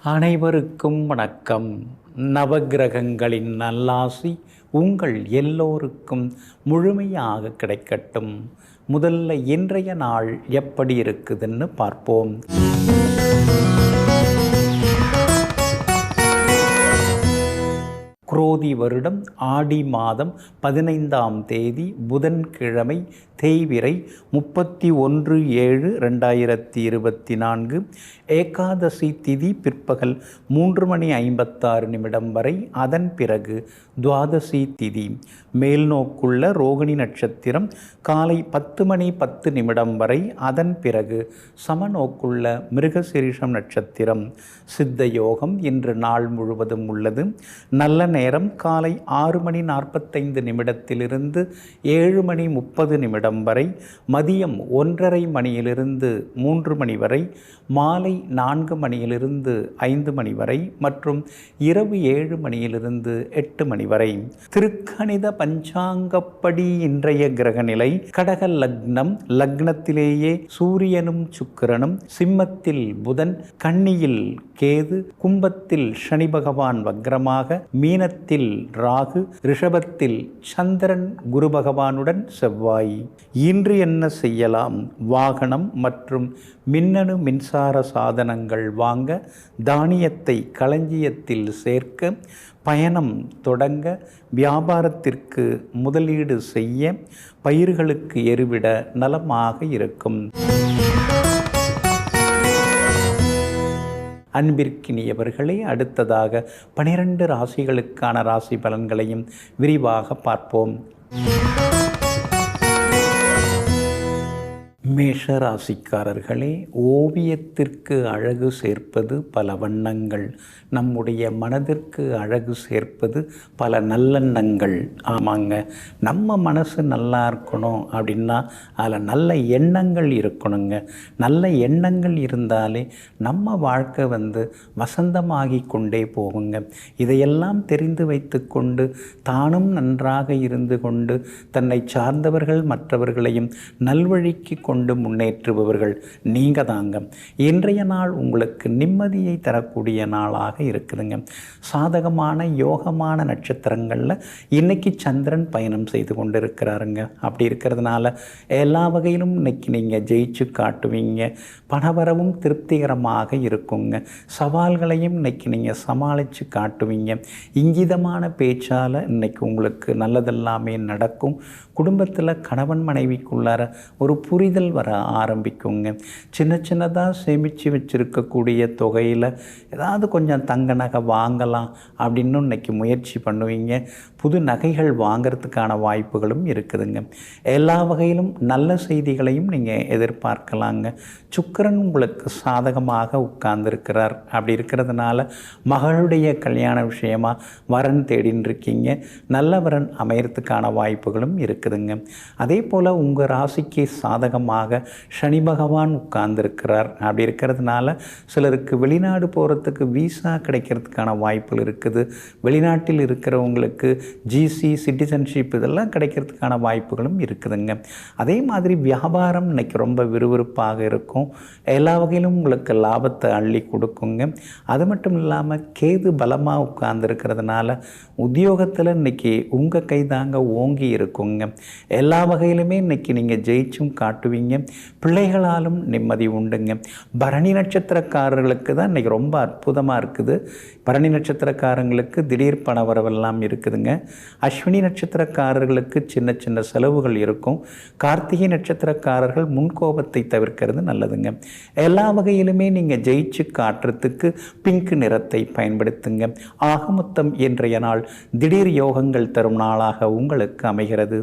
அனைவருக்கும் வணக்கம். நவக்கிரகங்களின் நல்லாசி உங்கள் எல்லோருக்கும் முழுமையாக கிடைக்கட்டும். முதல்ல இன்றைய நாள் எப்படி இருக்குதுன்னு பார்ப்போம். குரோதி வருடம் ஆடி மாதம் 15ஆம் தேதி புதன்கிழமை, தேய்பிறை 31/7/2024. ஏகாதசி திதி பிற்பகல் 3:56 வரை. அதன் பிறகு துவாதசி திதி. மேல்நோக்குள்ள ரோகிணி நட்சத்திரம் காலை 10:10 வரை. அதன் பிறகு சமநோக்குள்ள மிருகசிரீஷம் நட்சத்திரம். சித்த யோகம் இன்று நாள் முழுவதும் உள்ளது. நல்ல நேரம் காலை 6:45 7:30 வரை. மதியம் 1:30 மணியிலிருந்து 3 மணி வரை. மாலை 4 மணியிலிருந்து 5 மணி வரை மற்றும் இரவு 7 மணியிலிருந்து 8 மணி வரை. திருக்கணித பஞ்சாங்கப்படி இன்றைய கிரகநிலை: கடக லக்னம், லக்னத்திலேயே சூரியனும் சுக்கிரனும், சிம்மத்தில் புதன், கன்னியில் கேது, கும்பத்தில் சனி பகவான் வக்ரமாக, மீனத்தில் ராகு, ரிஷபத்தில் சந்திரன் குரு பகவானுடன் செவ்வாய். இன்று என்ன செய்யலாம்? வாகனம் மற்றும் மின்னணு மின்சார சாதனங்கள் வாங்க, தானியத்தை களஞ்சியத்தில் சேர்க்க, பயணம் தொடங்க, வியாபாரத்திற்கு முதலீடு செய்ய, பயிர்களுக்கு எருவிட நலமாக இருக்கும். அன்பிற்கினியவர்களே, அடுத்ததாக 12 ராசிகளுக்கான ராசி பலன்களையும் விரிவாக பார்ப்போம். மேஷ ராசிக்காரர்களே, ஓவியத்திற்கு அழகு சேர்ப்பது பல வண்ணங்கள், நம்முடைய மனதிற்கு அழகு சேர்ப்பது பல நல்லெண்ணங்கள். ஆமாங்க, நம்ம மனசு நல்லா இருக்கணும் அப்படின்னா அதில் நல்ல எண்ணங்கள் இருக்கணுங்க. நல்ல எண்ணங்கள் இருந்தாலே நம்ம வாழ்க்கை வசந்தமாகி கொண்டே போகுங்க. இதையெல்லாம் தெரிந்து வைத்து கொண்டு தானும் நன்றாக இருந்து கொண்டு தன்னை சார்ந்தவர்கள் மற்றவர்களையும் நல்வழிக்கு கொண்டு முன்னேற்றுபவர்கள் நீங்க தாங்க. இன்றைய நாள் உங்களுக்கு நிம்மதியை தரக்கூடிய நாளாக இருக்குதுங்க. சாதகமான யோகமான நட்சத்திரங்களில் இன்னைக்கு சந்திரன் பயணம் செய்து கொண்டு இருக்கிறாருங்க. அப்படி இருக்கிறதுனால எல்லா வகையிலும் இன்னைக்கு நீங்கள் ஜெயிச்சு காட்டுவீங்க. பணவரவும் திருப்திகரமாக இருக்குங்க. சவால்களையும் இன்னைக்கு நீங்கள் சமாளித்து காட்டுவீங்க. இங்கிதமான பேச்சால் இன்னைக்கு உங்களுக்கு நல்லதெல்லாமே நடக்கும். குடும்பத்தில் கணவன் மனைவிக்குள்ளார ஒரு புரிதல் வர ஆரம்பிக்குங்க. சின்ன சின்னதாக சேமித்து வச்சுருக்கக்கூடிய தொகையில் ஏதாவது கொஞ்சம் தங்க நகை வாங்கலாம் அப்படின்னு இன்னைக்கு முயற்சி பண்ணுவீங்க. புது நகைகள் வாங்கிறதுக்கான வாய்ப்புகளும் இருக்குதுங்க. எல்லா வகையிலும் நல்ல செய்திகளையும் நீங்கள் எதிர்பார்க்கலாங்க. சுக்கிரன் உங்களுக்கு சாதகமாக உட்கார்ந்துருக்கிறார். அப்படி இருக்கிறதுனால மகளுடைய கல்யாண விஷயமா வரன் தேடின்னு இருக்கீங்க. நல்ல வரன் அமையறதுக்கான வாய்ப்புகளும் இருக்குதுங்க. அதே போல் உங்கள் ராசிக்கு சாதகமாக சனி பகவான் உட்கார்ந்துருக்கிறார். அப்படி இருக்கிறதுனால சிலருக்கு வெளிநாடு போகிறதுக்கு வீசா கிடைக்கிறதுக்கான வாய்ப்புகள் இருக்குது. வெளிநாட்டில் இருக்கிறவங்களுக்கு ஜிசி, சிட்டிசன்ஷிப் இதெல்லாம் கிடைக்கிறதுக்கான வாய்ப்புகளும் இருக்குதுங்க. அதே மாதிரி வியாபாரம் இன்னைக்கு ரொம்ப விறுவிறுப்பாக இருக்கும். எல்லா வகையிலும் உங்களுக்கு லாபத்தை அள்ளி கொடுக்குங்க. அது மட்டும் இல்லாமல் கேது பலமாக உட்கார்ந்துருக்கிறதுனால உத்தியோகத்தில் இன்னைக்கு உங்கள் கைதாங்க ஓங்கி இருக்குங்க. எல்லா வகையிலுமே இன்னைக்கு நீங்கள் ஜெயிச்சும் காட்டுவீங்க. பிள்ளைகளாலும் நிம்மதி உண்டுங்க. பரணி நட்சத்திரக்காரர்களுக்கு தான் இன்றைக்கி ரொம்ப அற்புதமாக இருக்குது. பரணி நட்சத்திரக்காரங்களுக்கு திடீர் பண வரவெல்லாம் இருக்குதுங்க. அஸ்வினி நட்சத்திரக்காரர்களுக்கு சின்ன சின்ன செலவுகள் இருக்கும். கார்த்திகை நட்சத்திரக்காரர்கள் முன்கோபத்தை தவிர்க்கிறது நல்லதுங்க. எல்லா வகையிலுமே நீங்கள் ஜெயிச்சு காட்டுறதுக்கு பிங்க் நிறத்தை பயன்படுத்துங்க. ஆக மொத்தம் இன்றைய நாள் திடீர் யோகங்கள் தரும் நாளாக உங்களுக்கு அமைகிறது.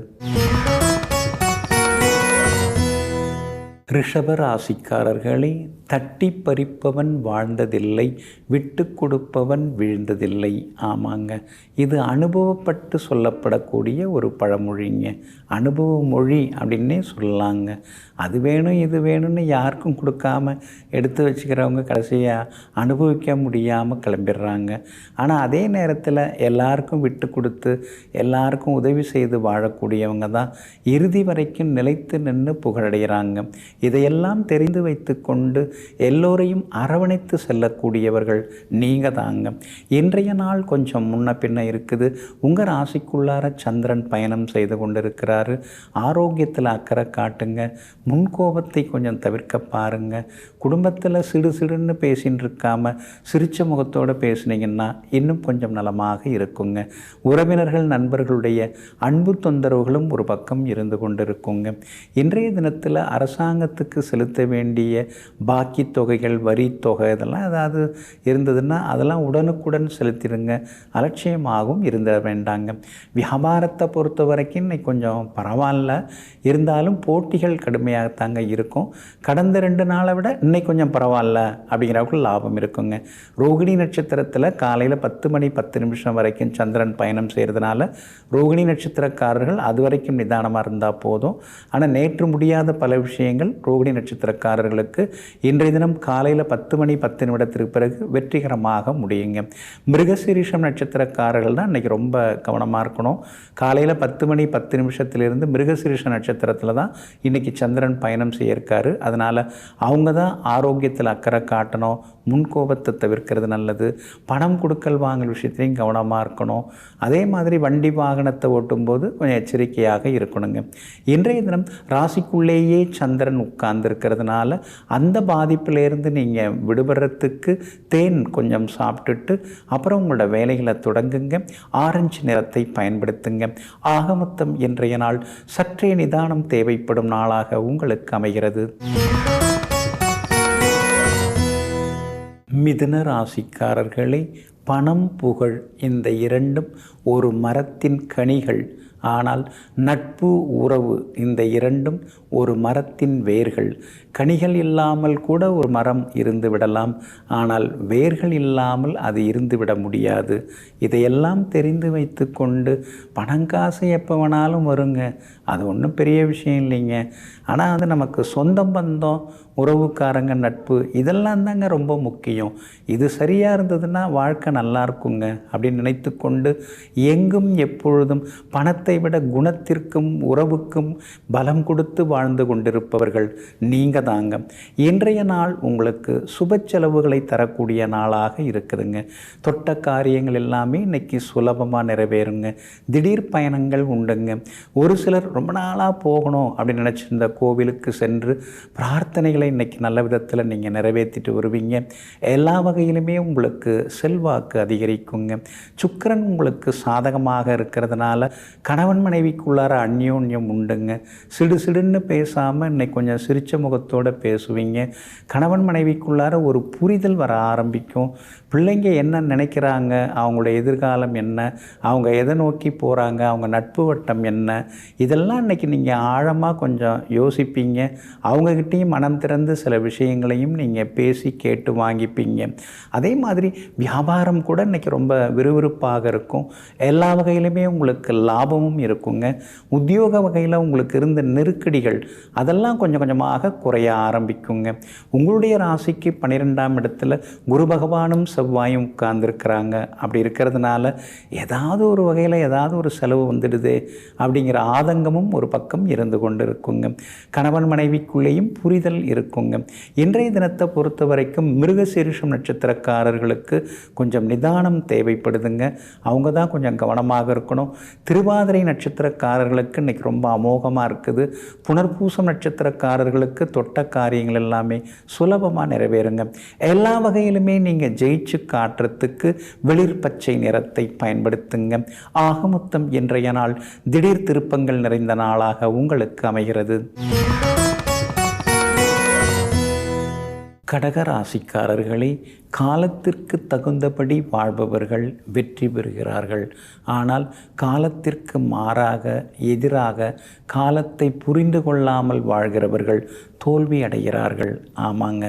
ரிஷப ராசிக்காரர்களே, தட்டி பறிப்பவன் வாழ்ந்ததில்லை, விட்டு கொடுப்பவன் வீழ்ந்ததில்லை. ஆமாங்க, இது அனுபவப்பட்டு சொல்லப்படக்கூடிய ஒரு பழமொழிங்க. அனுபவ மொழி அப்படின்னே சொல்லலாங்க. அது வேணும் இது வேணும்னு யாருக்கும் கொடுக்காம எடுத்து வச்சுக்கிறவங்க கடைசியாக அனுபவிக்க முடியாமல் கிளம்பிடுறாங்க. ஆனால் அதே நேரத்தில் எல்லாருக்கும் விட்டு கொடுத்து எல்லாருக்கும் உதவி செய்து வாழக்கூடியவங்க தான் இறுதி வரைக்கும் நிலைத்து நின்று புகழடைகிறாங்க. இதையெல்லாம் தெரிந்து வைத்து கொண்டு எல்லோரையும் அரவணைத்து செல்லக்கூடியவர்கள் நீங்கள் தாங்க. இன்றைய நாள் கொஞ்சம் முன்ன பின்ன இருக்குது. உங்கள் ராசிக்குள்ளார சந்திரன் பயணம் செய்து கொண்டிருக்கிறாரு. ஆரோக்கியத்தில் அக்கறை காட்டுங்க. முன்கோபத்தை கொஞ்சம் தவிர்க்க பாருங்கள். குடும்பத்தில் சிடு சிடுன்னு பேசின்னு இருக்காம சிரிச்ச முகத்தோடு பேசுனீங்கன்னா இன்னும் கொஞ்சம் நலமாக இருக்குங்க. உறவினர்கள் நண்பர்களுடைய அன்பு தொந்தரவுகளும் ஒரு பக்கம் இருந்து கொண்டிருக்குங்க. இன்றைய தினத்தில் அரசாங்கத்துக்கு செலுத்த வேண்டிய பாக்கி தொகைகள், வரி தொகை இதெல்லாம் ஏதாவது இருந்ததுன்னா அதெல்லாம் உடனுக்குடன் செலுத்திடுங்க. அலட்சியமாகவும் இருந்த வேண்டாங்க. வியாபாரத்தை பொறுத்த வரைக்கும் இன்னைக்கு கொஞ்சம் பரவாயில்ல, இருந்தாலும் போட்டிகள் கடுமையாகத்தாங்க இருக்கும். கடந்த 2 நாளை விட இன்னைக்கு கொஞ்சம் பரவாயில்ல அப்படிங்கிறவங்களுக்கு லாபம் இருக்குங்க. ரோகிணி நட்சத்திரத்தில் காலையில் 10 மணி 10 நிமிஷம் வரைக்கும் சந்திரன் பயணம் செய்கிறதுனால ரோகிணி நட்சத்திரக்காரர்கள் அது வரைக்கும் நிதானமாக இருந்தால் போதும். ஆனால் நேற்று முடியாத பல விஷயங்கள் ரோகிணி நட்சத்திரக்காரர்களுக்கு இன்றைய தினம் காலையில் 10 மணி 10 நிமிடத்திற்கு பிறகு வெற்றிகரமாக முடியுங்க. மிருகசீரிஷம் நட்சத்திரக்காரர்கள் தான் இன்றைக்கி ரொம்ப கவனமாக இருக்கணும். காலையில் 10 மணி 10 நிமிஷத்திலிருந்து மிருகசீரிஷ நட்சத்திரத்தில் தான் இன்றைக்கி சந்திரன் பயணம் செய்யிருக்காரு. அதனால் அவங்க தான் ஆரோக்கியத்தில் அக்கறை காட்டணும். முன்கோபத்தை தவிர்க்கிறது நல்லது. பணம் கொடுக்கல் வாங்கல் விஷயத்துலையும் கவனமாக இருக்கணும். அதே மாதிரி வண்டி வாகனத்தை ஓட்டும்போது கொஞ்சம் எச்சரிக்கையாக இருக்கணுங்க. இன்றைய தினம் ராசிக்குள்ளேயே சந்திரன் உட்கார்ந்துருக்கிறதுனால அந்த பாதிப்பிலேருந்து நீங்கள் விடுபடுறதுக்கு தேன் கொஞ்சம் சாப்பிட்டுட்டு அப்புறம் உங்களோட வேலைகளை தொடங்குங்க. ஆரஞ்சு நிறத்தை பயன்படுத்துங்க. ஆக மொத்தம் இன்றைய நாள் சற்றே நிதானம் தேவைப்படும் நாளாக உங்களுக்கு அமைகிறது. மிதுன ராசிக்காரர்களே, பணம் புகழ் இந்த இரண்டும் ஒரு மரத்தின் கனிகள். ஆனால் நட்பு உறவு இந்த இரண்டும் ஒரு மரத்தின் வேர்கள். கனிகள் இல்லாமல் கூட ஒரு மரம் இருந்து விடலாம், ஆனால் வேர்கள் இல்லாமல் அது இருந்துவிட முடியாது. இதையெல்லாம் தெரிந்து வைத்து கொண்டு பணங்காசு எப்போ வேணாலும் வருங்க, அது ஒன்றும் பெரிய விஷயம் இல்லைங்க. ஆனால் அது நமக்கு சொந்தம் பந்தம், உறவுக்காரங்க, நட்பு இதெல்லாம் தாங்க ரொம்ப முக்கியம். இது சரியாக இருந்ததுன்னா வாழ்க்கை நல்லா இருக்குங்க அப்படின்னு நினைத்து கொண்டு எங்கும் எப்பொழுதும் பணத்தை விட குணத்திற்கும் உறவுக்கும் பலம் கொடுத்து வாழ்ந்து கொண்டிருப்பவர்கள் நீங்கள் தாங்க. இன்றைய நாள் உங்களுக்கு சுப செலவுகளை தரக்கூடிய நாளாக இருக்குதுங்க. தொட்ட காரியங்கள் எல்லாமே இன்னைக்கு சுலபமாக நிறைவேறுங்க. திடீர் பயணங்கள் உண்டுங்க. ஒரு சிலர் ரொம்ப நாளாக போகணும் அப்படின்னு நினச்சிருந்த கோவிலுக்கு சென்று பிரார்த்தனைகளை இன்னைக்கு நல்ல விதத்தில் நீங்கள் நிறைவேற்றிட்டு வருவீங்க. எல்லா வகையிலுமே உங்களுக்கு செல்வாக்கு அதிகரிக்குங்க. சுக்கிரன் உங்களுக்கு சாதகமாக இருக்கிறதுனால கணவன் மனைவிக்குள்ளார அந்யோன்யம் உண்டுங்க. சிடு சிடுன்னு பேசாமல் இன்னைக்கு கொஞ்சம் சிரிச்ச முகத்தோடு பேசுவீங்க. கணவன் மனைவிக்குள்ளார ஒரு புரிதல் வர ஆரம்பிக்கும். பிள்ளைங்க என்ன நினைக்கிறாங்க, அவங்களுடைய எதிர்காலம் என்ன, அவங்க எதை நோக்கி போகிறாங்க, அவங்க நட்பு வட்டம் என்ன, இதெல்லாம் இன்றைக்கி நீங்கள் ஆழமாக கொஞ்சம் யோசிப்பீங்க. அவங்கக்கிட்டேயும் மனம் திறந்து சில விஷயங்களையும் நீங்கள் பேசி கேட்டு வாங்கிப்பீங்க. அதே மாதிரி வியாபாரம் கூட இன்றைக்கி ரொம்ப விறுவிறுப்பாக இருக்கும். எல்லா வகையிலுமே உங்களுக்கு லாபமும் இருக்குங்க. உத்தியோக வகையில் உங்களுக்கு இருந்த நெருக்கடிகள் அதெல்லாம் கொஞ்சம் கொஞ்சமாக குறைய ஆரம்பிக்குங்க. உங்களுடைய ராசிக்கு 12ஆம் இடத்துல குரு பகவானும் செவ்வாயும் உட்கார்ந்துருக்கிறாங்க. அப்படி இருக்கிறதுனால ஏதாவது ஒரு வகையில் ஏதாவது ஒரு செலவு வந்துடுது அப்படிங்கிற ஆதங்கமும் ஒரு பக்கம் இருந்து கொண்டு இருக்குங்க. கணவன் மனைவிக்குள்ளேயும் புரிதல் இருக்குங்க. இன்றைய தினத்தை பொறுத்த வரைக்கும் மிருகசீரிஷம் நட்சத்திரக்காரர்களுக்கு கொஞ்சம் நிதானம் தேவைப்படுதுங்க. அவங்க தான் கொஞ்சம் கவனமாக இருக்கணும். திருவாதிரை நட்சத்திரக்காரர்களுக்கு இன்றைக்கி ரொம்ப அமோகமாக இருக்குது. புனர்பூசம் நட்சத்திரக்காரர்களுக்கு தொட்ட காரியங்கள் எல்லாமே சுலபமாக நிறைவேறுங்க. எல்லா வகையிலுமே நீங்கள் ஜெயிச்சு காட்டுறதுக்கு வெளிர் பச்சை நிறத்தை பயன்படுத்துங்க. ஆக மொத்தம் இன்றைய நாள் திடீர் திருப்பங்கள் நிறைந்த நாளாக உங்களுக்கு அமைகிறது. கடகராசிக்காரர்களே, காலத்திற்கு தகுந்தபடி வாழ்பவர்கள் வெற்றி பெறுகிறார்கள். ஆனால் காலத்திற்கு மாறாக எதிராக காலத்தை புரிந்து கொள்ளாமல் வாழ்கிறவர்கள் தோல்வி அடைகிறார்கள். ஆமாங்க,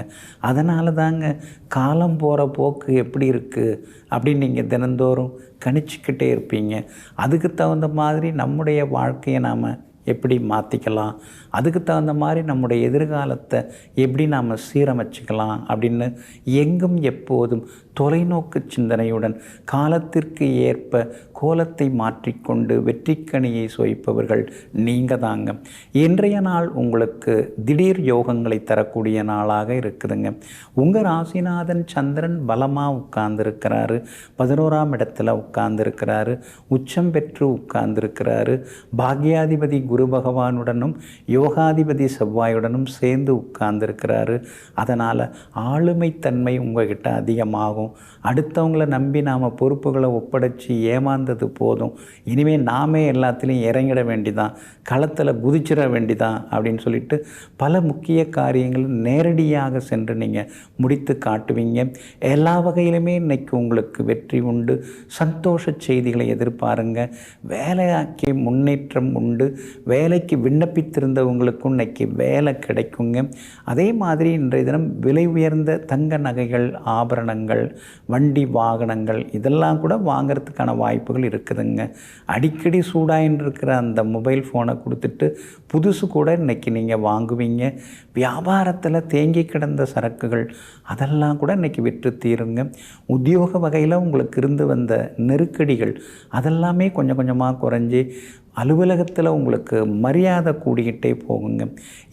அதனால தாங்க காலம் போகிற போக்கு எப்படி இருக்குது அப்படின்னு நீங்கள் தினந்தோறும் கணிச்சிக்கிட்டே இருப்பீங்க. அதுக்கு தகுந்த மாதிரி நம்முடைய வாழ்க்கையை நாம் எப்படி மாற்றிக்கலாம், அதுக்கு தகுந்த மாதிரி நம்முடைய எதிர்காலத்தை எப்படி நாம் சீரமைச்சிக்கலாம் அப்படின்னு எங்கும் எப்போதும் தொலைநோக்கு சிந்தனையுடன் காலத்திற்கு ஏற்ப கோலத்தை மாற்றிக்கொண்டு வெற்றிக்கனியை சுவைப்பவர்கள் நீங்கள் தாங்க. இன்றைய நாள் உங்களுக்கு திடீர் யோகங்களை தரக்கூடிய நாளாக இருக்குதுங்க. உங்கள் ராசிநாதன் சந்திரன் பலமாக உட்கார்ந்துருக்கிறாரு, 11ஆம் இடத்துல உட்கார்ந்துருக்கிறாரு, உச்சம் பெற்று உட்கார்ந்துருக்கிறாரு. பாக்யாதிபதி குரு பகவானுடனும் யோகாதிபதி செவ்வாயுடனும் சேர்ந்து உட்கார்ந்துருக்கிறாரு. அதனால் ஆளுமைத்தன்மை உங்கள்கிட்ட அதிகமாகும். அடுத்தவங்களை நம்பி நாம் பொறுப்புகளை ஒப்படைச்சி ஏமாந்தது போதும், இனிமேல் நாமே எல்லாத்துலேயும் இறங்கிட வேண்டிதான், களத்தில் குதிச்சிட வேண்டிதான் அப்படின்னு சொல்லிட்டு பல முக்கிய காரியங்கள் நேரடியாக சென்று நீங்கள் முடித்து காட்டுவீங்க. எல்லா வகையிலுமே இன்றைக்கி உங்களுக்கு வெற்றி உண்டு. சந்தோஷ செய்திகளை எதிர்பாருங்க. வேலைக்கு முன்னேற்றம் உண்டு. வேலைக்கு விண்ணப்பித்திருந்தவங்களுக்கும் இன்றைக்கி வேலை கிடைக்குங்க. அதே மாதிரி இன்றைய தினம் விலை உயர்ந்த தங்க நகைகள், ஆபரணங்கள், வண்டி வாகனங்கள் இதெல்லாம் கூட வாங்கிறதுக்கான வாய்ப்புகள் இருக்குதுங்க. அடிக்கடி சூடாயின்னு இருக்கிற அந்த மொபைல் ஃபோனை கொடுத்துட்டு புதுசு கூட இன்றைக்கி நீங்கள் வாங்குவீங்க. வியாபாரத்தில் தேங்கி கிடந்த சரக்குகள் அதெல்லாம் கூட இன்றைக்கி விற்று தீருங்க. உத்தியோக வகையில் உங்களுக்கு இருந்து வந்த நெருக்கடிகள் அதெல்லாமே கொஞ்சம் கொஞ்சமாக குறைஞ்சி அலுவலகத்தில் உங்களுக்கு மரியாதை கூடிக்கிட்டே போகுங்க.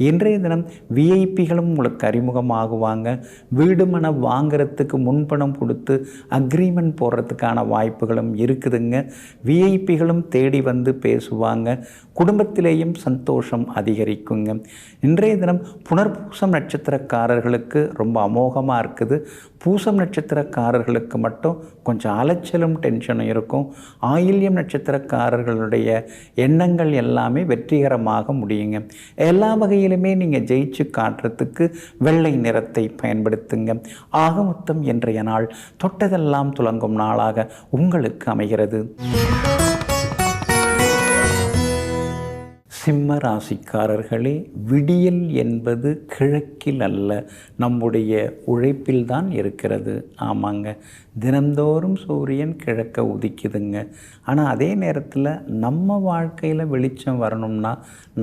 இன்றைய தினம் விஐபிகளும் உங்களுக்கு அறிமுகமாகுவாங்க. வீடு மனை வாங்கிறதுக்கு முன்பணம் கொடுத்து அக்ரிமெண்ட் போடுறதுக்கான வாய்ப்புகளும் இருக்குதுங்க. விஐபிகளும் தேடி வந்து பேசுவாங்க. குடும்பத்திலேயும் சந்தோஷம் அதிகரிக்குங்க. இன்றைய தினம் புனர்பூசம் நட்சத்திரக்காரர்களுக்கு ரொம்ப அமோகமாக இருக்குது. பூசம் நட்சத்திரக்காரர்களுக்கு மட்டும் கொஞ்சம் அலைச்சலும் டென்ஷனும் இருக்கும். ஆயில்யம் நட்சத்திரக்காரர்களுடைய எண்ணங்கள் எல்லாமே வெற்றிகரமாக முடியுங்க. எல்லா வகையிலுமே நீங்கள் ஜெயிச்சு காட்டுறதுக்கு வெள்ளை நிறத்தை பயன்படுத்துங்க. ஆக மொத்தம் இன்றைய நாள் தொட்டதெல்லாம் துலங்கும் நாளாக உங்களுக்கு அமைகிறது. சிம்ம ராசிக்காரர்களே, விடியல் என்பது கிழக்கில் அல்ல, நம்முடைய உழைப்பில்தான் இருக்கிறது. ஆமாங்க, தினந்தோறும் சூரியன் கிழக்க உதிக்குதுங்க. ஆனால் அதே நேரத்தில் நம்ம வாழ்க்கையில் வெளிச்சம் வரணும்னா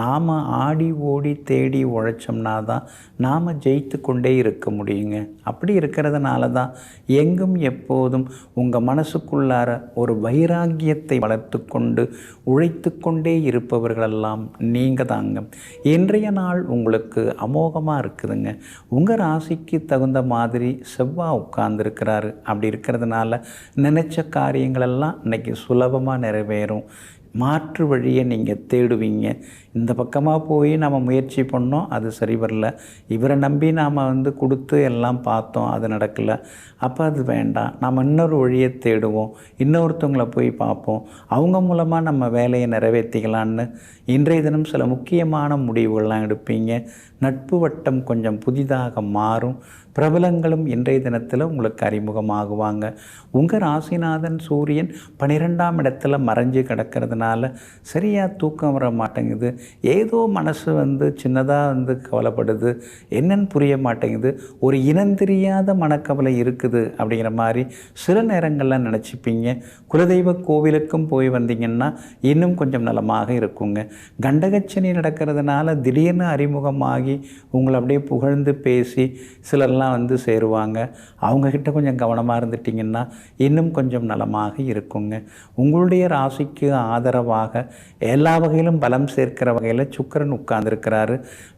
நாம் ஆடி ஓடி தேடி உழைச்சோம்னா தான் நாம் ஜெயித்து கொண்டே இருக்க முடியுங்க. அப்படி இருக்கிறதுனால தான் எங்கும் எப்போதும் உங்கள் மனசுக்குள்ளார ஒரு வைராக்கியத்தை வளர்த்து கொண்டு உழைத்து கொண்டே இருப்பவர்களெல்லாம் நீங்கள் தாங்க. இன்றைய நாள் உங்களுக்கு அமோகமாக இருக்குதுங்க. உங்கள் ராசிக்கு தகுந்த மாதிரி செவ்வாய் உட்கார்ந்துருக்கிறாரு. அப்படி இருக்கிறதுனால நினைச்ச காரியங்களெல்லாம் இன்றைக்கி சுலபமாக நிறைவேறும். மாற்று வழியை நீங்கள் தேடுவீங்க. இந்த பக்கமாக போய் நம்ம முயற்சி பண்ணோம், அது சரி வரல, இவரை நம்பி நாம் கொடுத்து எல்லாம் பார்த்தோம், அது நடக்கலை, அப்போ அது வேண்டாம், நாம் இன்னொரு வழியை தேடுவோம், இன்னொருத்தவங்களை போய் பார்ப்போம், அவங்க மூலமாக நம்ம வேலையை நிறைவேற்றிக்கலான்னு இன்றைய தினம் சில முக்கியமான முடிவுகள்லாம் எடுப்பீங்க. நட்பு வட்டம் கொஞ்சம் புதிதாக மாறும். பிரபலங்களும் இன்றைய தினத்தில் உங்களுக்கு அறிமுகமாகுவாங்க. உங்கள் ராசிநாதன் சூரியன் 12ஆம் இடத்துல மறைஞ்சு கிடக்கிறதுனால சரியாக தூக்கம் வர மாட்டேங்குது. ஏதோ மனசு சின்னதாக கவலைப்படுது, என்னன்னு புரிய மாட்டேங்குது, ஒரு இனந்தெரியாத மனக்கவலை இருக்குது அப்படிங்கிற மாதிரி சில நேரங்களில் நினச்சிப்பீங்க. குலதெய்வ கோவிலுக்கும் போய் வந்தீங்கன்னா இன்னும் கொஞ்சம் நலமாக இருக்குங்க. கண்டகச்சனி நடக்கிறதுனால திடீர்னு அறிமுகமாகி உங்களை அப்படியே புகழ்ந்து பேசி சிலர்லாம் சேருவாங்க. அவங்கக்கிட்ட கொஞ்சம் கவனமாக இருந்துட்டிங்கன்னா இன்னும் கொஞ்சம் நலமாக இருக்குங்க. உங்களுடைய ராசிக்கு ஆதரவாக எல்லா வகையிலும் பலம் சேர்க்கிற வகையில் சுக்கிரன் உட்கார்ந்துருக்கிறாரு.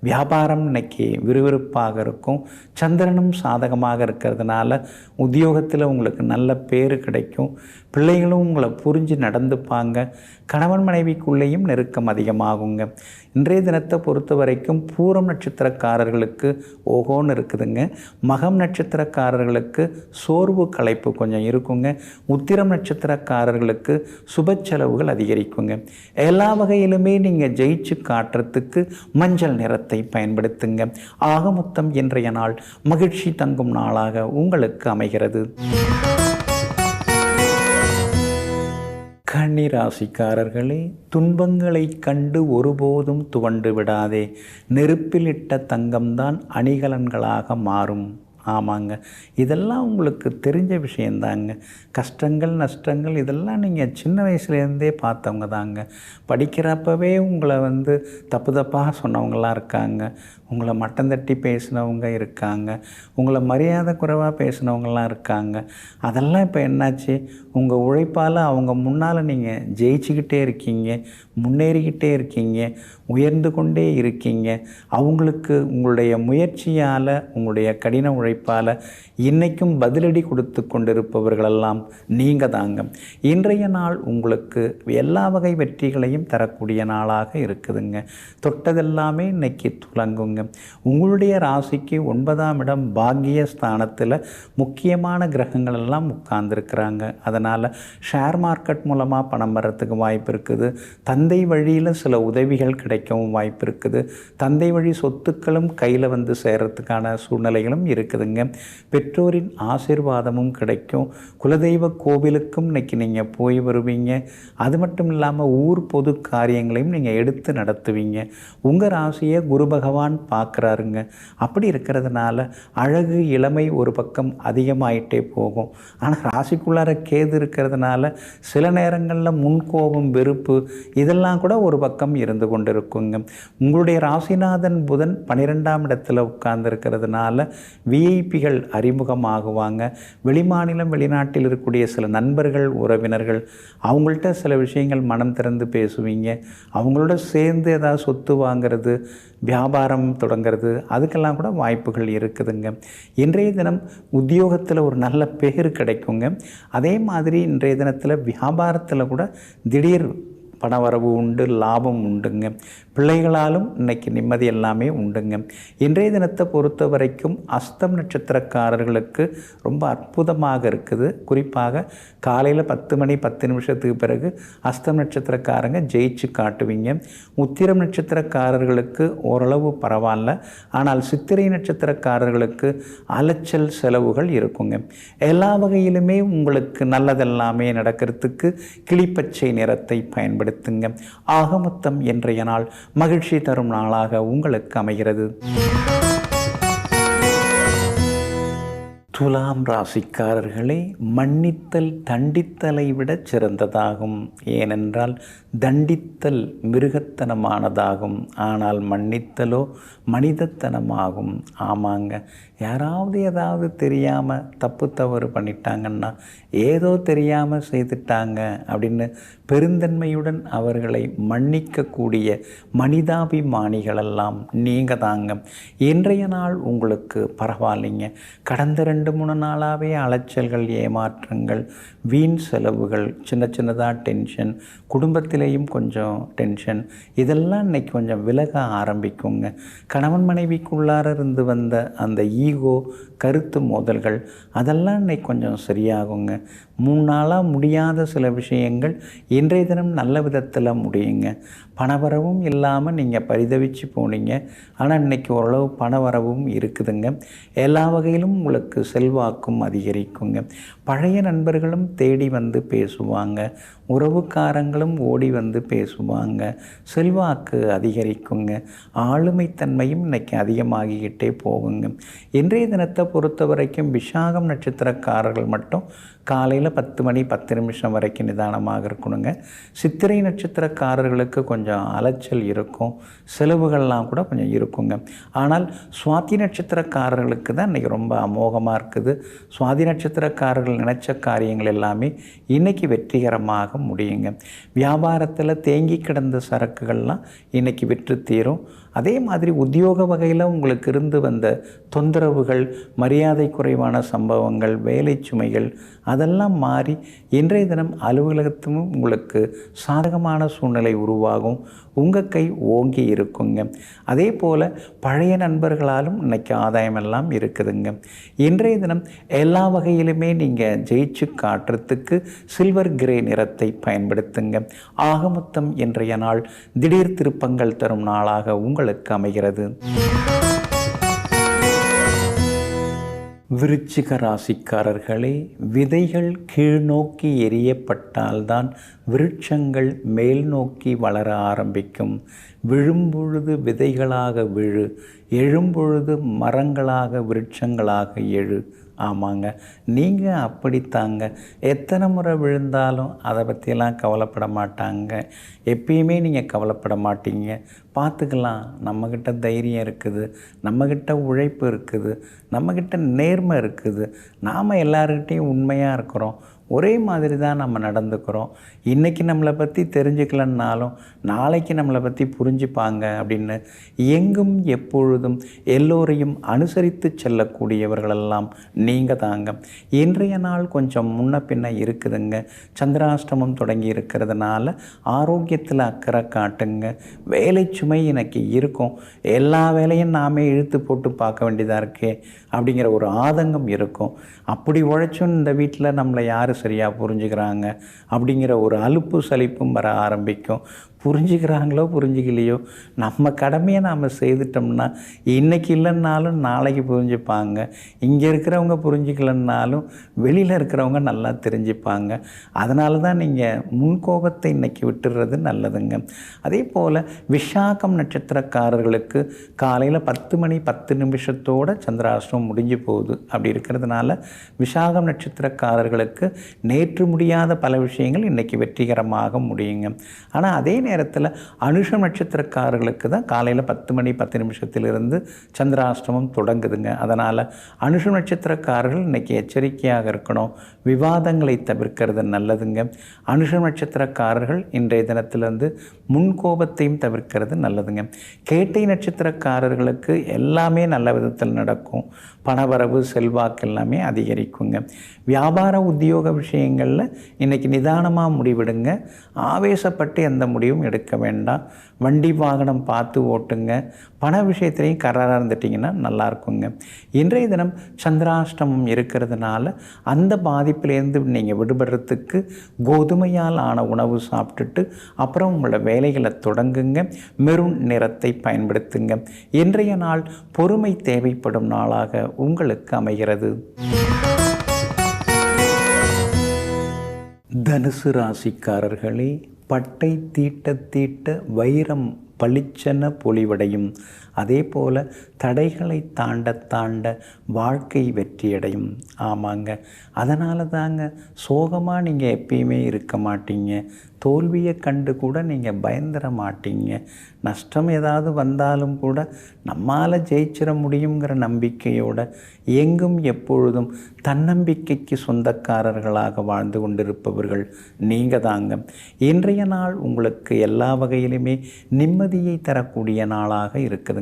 வியாபாரம் இன்னைக்கு விறுவிறுப்பாக இருக்கும். சந்திரனும் சாதகமாக இருக்கிறதுனால உத்தியோகத்தில் உங்களுக்கு நல்ல பேர் கிடைக்கும். பிள்ளைகளும் உங்களை புரிஞ்சு நடந்துப்பாங்க. கணவன் மனைவிக்குள்ளேயும் நெருக்கம் அதிகமாகுங்க. இன்றைய தினத்தை பொறுத்த வரைக்கும் பூரம் நட்சத்திரக்காரர்களுக்கு ஓகோன்னு இருக்குதுங்க. மகம் நட்சத்திரக்காரர்களுக்கு சோர்வு களைப்பு கொஞ்சம் இருக்குங்க. உத்திரம் நட்சத்திரக்காரர்களுக்கு சுப செலவுகள் அதிகரிக்குங்க. எல்லா வகையிலுமே நீங்கள் ஜெயிச்சு காட்டுறதுக்கு மஞ்சள் நிறத்தை பயன்படுத்துங்க. ஆக மொத்தம் இன்றைய நாள் மகிழ்ச்சி தங்கும் நாளாக உங்களுக்கு அமைகிறது. கன்னி ராசிக்காரர்களே, துன்பங்களை கண்டு ஒருபோதும் துவண்டு விடாதே. நெருப்பிலிட்ட தங்கம்தான் அணிகலன்களாக மாறும். ஆமாங்க. இதெல்லாம் உங்களுக்கு தெரிஞ்ச விஷயந்தாங்க. கஷ்டங்கள், நஷ்டங்கள் இதெல்லாம் நீங்கள் சின்ன வயசுலேருந்தே பார்த்தவங்க தாங்க. படிக்கிறப்பவே உங்களை தப்பு தப்பாக சொன்னவங்களாம் இருக்காங்க. உங்களை மட்டம் தட்டி பேசினவங்க இருக்காங்க. உங்களை மரியாதை குறைவாக பேசினவங்களாம் இருக்காங்க. அதெல்லாம் இப்போ என்னாச்சு? உங்கள் உழைப்பால் அவங்க முன்னால் நீங்கள் ஜெயிச்சுக்கிட்டே இருக்கீங்க, முன்னேறிக்கிட்டே இருக்கீங்க, உயர்ந்து கொண்டே இருக்கீங்க. அவங்களுக்கு உங்களுடைய முயற்சியால், உங்களுடைய கடின உழைப்பால் இன்றைக்கும் பதிலடி கொடுத்து கொண்டிருப்பவர்களெல்லாம் நீங்கள் தாங்க. இன்றைய நாள் உங்களுக்கு எல்லா வகை வெற்றிகளையும் தரக்கூடிய நாளாக இருக்குதுங்க. தொட்டதெல்லாமே இன்னைக்கு துலங்குங்க. உங்களுடைய ராசிக்கு 9ஆம் இடம் பாக்கிய ஸ்தானத்தில் முக்கியமான கிரகங்கள் எல்லாம் உட்கார்ந்துருக்கிறாங்க. அதனால் ஷேர் மார்க்கெட் மூலமாக பணம் வர்றதுக்கு வாய்ப்பு இருக்குது. தந்தை வழியில் சில உதவிகள் கிடைக்கவும் வாய்ப்பு இருக்குது. தந்தை வழி சொத்துக்களும் கையில் சேர்கிறதுக்கான சூழ்நிலைகளும் இருக்குதுங்க. பெற்றோரின் ஆசீர்வாதமும் கிடைக்கும். குலதெய்வ கோவிலுக்கும் இன்னைக்கு நீங்கள் போய் வருவீங்க. அது மட்டும் இல்லாமல் ஊர் பொது காரியங்களையும் நீங்கள் எடுத்து நடத்துவீங்க. உங்கள் ராசியை குரு பகவான் பார்க்குறாருங்க. அப்படி இருக்கிறதுனால அழகு இளமை ஒரு பக்கம் அதிகமாயிட்டே போகும். ஆனால் ராசிக்குள்ளார கேது இருக்கிறதுனால சில நேரங்களில் முன்கோபம், வெறுப்பு இதெல்லாம் கூட ஒரு பக்கம் இருந்து கொண்டு இருக்குங்க. உங்களுடைய ராசிநாதன் புதன் 12ஆம் இடத்துல உட்கார்ந்து இருக்கிறதுனால விஐபிகள் அறிமுகமாகுவாங்க. வெளிமாநிலம் வெளிநாட்டில் இருக்கக்கூடிய சில நண்பர்கள், உறவினர்கள் அவங்கள்ட்ட சில விஷயங்கள் மனம் திறந்து பேசுவீங்க. அவங்களோட சேர்ந்து ஏதாவது சொத்து வாங்கிறது, வியாபாரம் தொடங்கிறது அதுக்கெல்லாம் கூட வாய்ப்புகள் இருக்குதுங்க. இன்றைய தினம் உத்தியோகத்தில் ஒரு நல்ல பேர் கிடைக்குங்க. அதே மாதிரி இன்றைய தினத்தில் வியாபாரத்தில் கூட திடீர் பணவரவு உண்டு, லாபம் உண்டுங்க. பிள்ளைகளாலும் இன்னைக்கு நிம்மதி எல்லாமே உண்டுங்க. இன்றைய தினத்தை பொறுத்த வரைக்கும் அஸ்தம் நட்சத்திரக்காரர்களுக்கு ரொம்ப அற்புதமாக இருக்குது. குறிப்பாக காலையில் 10 மணி 10 நிமிஷத்துக்கு பிறகு அஸ்தம் நட்சத்திரக்காரங்க ஜெயிச்சு காட்டுவீங்க. உத்திரம் நட்சத்திரக்காரர்களுக்கு ஓரளவு பரவாயில்ல. ஆனால் சித்திரை நட்சத்திரக்காரர்களுக்கு அலைச்சல் செலவுகள் இருக்குங்க. எல்லா வகையிலுமே உங்களுக்கு நல்லதெல்லாமே நடக்கிறதுக்கு கிளிப்பச்சை நிறத்தை பயன்படுத்துங்க. ஆக மொத்தம் இன்றைய நாள் மகிழ்ச்சி தரும் நாளாக உங்களுக்கு அமைகிறது. துலாம் ராசிக்காரர்களே, மன்னித்தல் தண்டித்தலை விட சிறந்ததாகும். ஏனென்றால் தண்டித்தல் மிருகத்தனமானதாகும், ஆனால் மன்னித்தலோ மனிதத்தனமாகும். ஆமாங்க, யாராவது ஏதாவது தெரியாமல் தப்பு தவறு பண்ணிட்டாங்கன்னா, ஏதோ தெரியாமல் செய்துட்டாங்க அப்படின்னு பெருந்தன்மையுடன் அவர்களை மன்னிக்கக்கூடிய மனிதாபிமானிகளெல்லாம் நீங்கள் தாங்க. இன்றைய நாள் உங்களுக்கு பரவாயில்லைங்க. கடந்த 2-3 நாளாகவே அலைச்சல்கள், ஏமாற்றங்கள், வீண் செலவுகள், சின்ன சின்னதாக டென்ஷன், குடும்பத்திலேயும் கொஞ்சம் டென்ஷன், இதெல்லாம் இன்றைக்கி கொஞ்சம் விலக ஆரம்பிக்குங்க. கணவன் மனைவிக்குள்ளார இருந்து வந்த அந்த ஈகோ, கருத்து மோதல்கள் அதெல்லாம் இன்றைக்கி கொஞ்சம் சரியாகுங்க. 3 நாளாக முடியாத சில விஷயங்கள் இன்றைய தினம் நல்ல விதத்தில் முடியுங்க. பணவரவும் இல்லாமல் நீங்கள் பரிதவிச்சு போனீங்க. ஆனால் இன்றைக்கி ஓரளவு பணவரவும் இருக்குதுங்க. எல்லா வகையிலும் உங்களுக்கு செல்வாக்கும் அதிகரிக்குங்க. பழைய நண்பர்களும் தேடி வந்து பேசுவாங்க. உறவுக்காரங்களும் ஓடி வந்து பேசுவாங்க. செல்வாக்கு அதிகரிக்குங்க. ஆளுமைத்தன்மையும் இன்றைக்கி அதிகமாகிக்கிட்டே போகுங்க. இன்றைய தினத்தை பொறுத்த வரைக்கும் விசாகம் நட்சத்திரக்காரர்கள் மட்டும் காலையில் 10 மணி 10 நிமிஷம் வரைக்கும் நிதானமாக இருக்கணுங்க. சித்திரை நட்சத்திரக்காரர்களுக்கு கொஞ்சம் அலைச்சல் இருக்கும், செலவுகள்லாம் கூட கொஞ்சம் இருக்குங்க. ஆனால் சுவாதி நட்சத்திரக்காரர்களுக்கு தான் இன்றைக்கி ரொம்ப அமோகமாக இருக்குது. சுவாதி நட்சத்திரக்காரர்கள் நினைச்ச காரியங்கள் எல்லாமே இன்றைக்கி வெற்றிகரமாக முடியுங்க. வியாபாரத்தில் தேங்கி கிடந்த சரக்குகள்லாம் இன்றைக்கி விற்று தீரும். அதே மாதிரி உத்தியோக வகையில் உங்களுக்கு இருந்து வந்த தொந்தரவுகள், மரியாதை குறைவான சம்பவங்கள், வேலை சுமைகள் அதெல்லாம் மாறி இன்றைய தினம் அலுவலகத்தும் உங்களுக்கு சாதகமான சூழ்நிலை உருவாகும். உங்கள் கை ஓங்கி இருக்குங்க. அதே போல் பழைய நண்பர்களாலும் இன்றைக்கி ஆதாயமெல்லாம் இருக்குதுங்க. இன்றைய தினம் எல்லா வகையிலுமே நீங்கள் ஜெயிச்சு காட்டுறதுக்கு சில்வர் கிரே நிறத்தை பயன்படுத்துங்க. ஆக மொத்தம் இன்றைய நாள் திடீர் திருப்பங்கள் தரும் நாளாக உங்களுக்கு அமைகிறது. விருச்சிக ராசிக்காரர்களே, விதைகள் கீழ்நோக்கி எரியப்பட்டால்தான் விருட்சங்கள் மேல் நோக்கி வளர ஆரம்பிக்கும். விழும்பொழுது விதைகளாக விழு, எழும்பொழுது மரங்களாக விருட்சங்களாக எழு. ஆமாங்க, நீங்கள் அப்படித்தாங்க. எத்தனை முறை விழுந்தாலும் அதை பற்றியெல்லாம் கவலைப்பட மாட்டாங்க. எப்பயுமே நீங்கள் கவலைப்பட மாட்டீங்க. பார்த்துக்கலாம், நம்மக்கிட்ட தைரியம் இருக்குது, நம்மக்கிட்ட உழைப்பு இருக்குது, நம்மக்கிட்ட நேர்மை இருக்குது, நாம் எல்லாருக்கிட்டையும் உண்மையாக இருக்கிறோம், ஒரே மாதிரி தான் நம்ம நடந்துக்கிறோம். இன்றைக்கி நம்மளை பற்றி தெரிஞ்சுக்கலன்னாலும் நாளைக்கு நம்மளை பற்றி புரிஞ்சுப்பாங்க அப்படின்னு எங்கும் எப்பொழுதும் எல்லோரையும் அனுசரித்து செல்லக்கூடியவர்களெல்லாம் நீங்கள் தாங்க. இன்றைய நாள் கொஞ்சம் முன்ன பின்ன இருக்குதுங்க. சந்திராஷ்டமம் தொடங்கி இருக்கிறதுனால ஆரோக்கியத்தில் அக்கறை காட்டுங்க. வேலை சுமை எனக்கு இருக்கும், எல்லா வேலையும் நாமே இழுத்து போட்டு பார்க்க வேண்டியதாக இருக்கே அப்படிங்கிற ஒரு ஆதங்கம் இருக்கும். அப்படி உழைச்சும் இந்த வீட்டில் நம்மளை யார் சரியாக புரிஞ்சுக்கிறாங்க அப்படிங்கிற ஒரு அலுப்பு சலிப்பும் வர ஆரம்பிக்கும். புரிஞ்சுக்கிறாங்களோ புரிஞ்சிக்கலையோ, நம்ம கடமையை நாம் செய்துட்டோம்னா இன்றைக்கி இல்லைன்னாலும் நாளைக்கு புரிஞ்சுப்பாங்க. இங்கே இருக்கிறவங்க புரிஞ்சிக்கலன்னாலும் வெளியில் இருக்கிறவங்க நல்லா தெரிஞ்சுப்பாங்க. அதனால தான் நீங்கள் முன்கோபத்தை இன்றைக்கி விட்டுடுறது நல்லதுங்க. அதே போல் விஷாகம் நட்சத்திரக்காரர்களுக்கு காலையில் 10 மணி 10 நிமிஷத்தோடு சந்திராஷ்டமம் முடிஞ்சு போகுது. அப்படி இருக்கிறதுனால விஷாகம் நட்சத்திரக்காரர்களுக்கு நேற்று முடியாத பல விஷயங்கள் இன்றைக்கி வெற்றிகரமாக முடியுங்க. ஆனால் அதே நேரத்தில் அனுஷம் நட்சத்திரக்காரர்களுக்கு தான் காலையில் 10 மணி 10 நிமிஷத்திலிருந்து சந்திராஷ்டமம் தொடங்குதுங்க. அதனால் அனுஷம் நட்சத்திரக்காரர்கள் இன்றைக்கி எச்சரிக்கையாக இருக்கணும். விவாதங்களை தவிர்க்கிறது நல்லதுங்க. அனுஷம் நட்சத்திரக்காரர்கள் இன்றைய தினத்திலிருந்து முன்கோபத்தையும் தவிர்க்கிறது நல்லதுங்க. கேட்டை நட்சத்திரக்காரர்களுக்கு எல்லாமே நல்ல விதத்தில் நடக்கும். பணவரவு செல்வாக்கு எல்லாமே அதிகரிக்குங்க. வியாபார உத்தியோக விஷயங்களில் இன்றைக்கி நிதானமாக முடிவெடுங்க. ஆவேசப்பட்டு எந்த முடிவும் எடுக்க வேண்டாம். வண்டி வாகனம் பார்த்து ஓட்டுங்க. பண விஷயத்துலையும் கராராக இருந்துட்டிங்கன்னா நல்லாயிருக்குங்க. இன்றைய தினம் சந்திராஷ்டமம் இருக்கிறதுனால அந்த பாதிப்பிலேருந்து நீங்கள் விடுபடுறதுக்கு கோதுமையால் ஆன உணவு சாப்பிட்டுட்டு அப்புறம் உங்களோட வேலைகளை தொடங்குங்க. மெரூன் நிறத்தை பயன்படுத்துங்க. இன்றைய நாள் பொறுமை தேவைப்படும் நாளாக உங்களுக்கு அமைகிறது. தனுசு ராசிக்காரர்களே, பட்டை தீட்ட தீட்ட வைரம் பளிச்சென பொலிவடையும். அதே போல் தடைகளை தாண்ட தாண்ட வாழ்க்கை வெற்றியடையும். ஆமாங்க, அதனால தாங்க சோகமாக நீங்கள் எப்பயுமே இருக்க மாட்டீங்க. தோல்வியை கண்டு கூட நீங்கள் பயந்துட மாட்டீங்க. நஷ்டம் ஏதாவது வந்தாலும் கூட நம்மால் ஜெயிச்சிட முடியுங்கிற நம்பிக்கையோடு எங்கும் எப்பொழுதும் தன்னம்பிக்கைக்கு சொந்தக்காரர்களாக வாழ்ந்து கொண்டிருப்பவர்கள் நீங்கள் தாங்க. இன்றைய நாள் உங்களுக்கு எல்லா வகையிலுமே நிம்மதியை தரக்கூடிய நாளாக இருக்குதுங்க.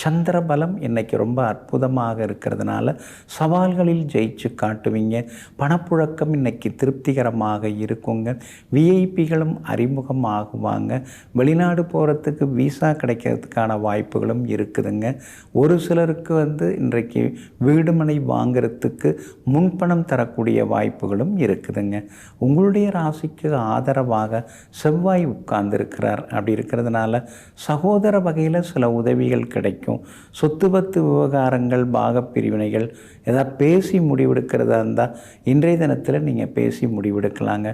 சந்திர பலம் இன்னைக்கு ரொம்ப அற்புதமாக இருக்கிறதுனால சவால்களில் ஜெயிச்சு காட்டுவீங்க. பணப்புழக்கம் இன்னைக்கு திருப்திகரமாக இருக்குங்க. விஐபிகளும் அறிமுகம் ஆகுவாங்க. வெளிநாடு போகிறதுக்கு விசா கிடைக்கிறதுக்கான வாய்ப்புகளும் இருக்குதுங்க. ஒரு சிலருக்கு இன்றைக்கு வீடு மனை வாங்கிறதுக்கு முன்பணம் தரக்கூடிய வாய்ப்புகளும் இருக்குதுங்க. உங்களுடைய ராசிக்கு ஆதரவாக செவ்வாய் உட்கார்ந்துருக்கிறார். அப்படி இருக்கிறதுனால சகோதர வகையில் சில உதவிகள் கிடைக்கும். சொத்து பத்து விவகாரங்கள், பாகப் பிரிவினைகள் ஏதாவது பேசி முடிவெடுக்கிறதா இருந்தால் இன்றைய தினத்தில் நீங்கள் பேசி முடிவெடுக்கலாங்க.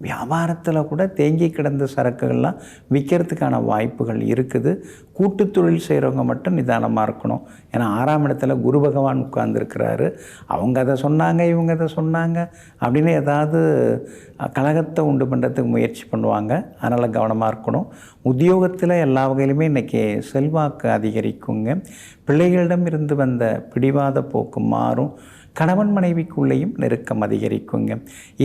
வியாபாரத்தில் கூட தேங்கி கிடந்த சரக்குகள்லாம் விற்கிறதுக்கான வாய்ப்புகள் இருக்குது. கூட்டு தொழில் செய்கிறவங்க மட்டும் நிதானமாக இருக்கணும். ஏன்னா 6ஆம் இடத்துல குரு பகவான் உட்கார்ந்துருக்கிறாரு. அவங்க அதை சொன்னாங்க, இவங்க அதை சொன்னாங்க அப்படின்னு ஏதாவது கலகத்தை உண்டு பண்ணுறதுக்கு முயற்சி பண்ணுவாங்க. அதனால் கவனமாக இருக்கணும். உத்தியோகத்தில் எல்லா வகையிலுமே இன்றைக்கி செல்வாக்கு அதிகரிக்குங்க. பிள்ளைகளிடம் இருந்து வந்த பிடிவாத போக்கு மாறும். கணவன் மனைவிக்குள்ளேயும் நெருக்கம் அதிகரிக்குங்க.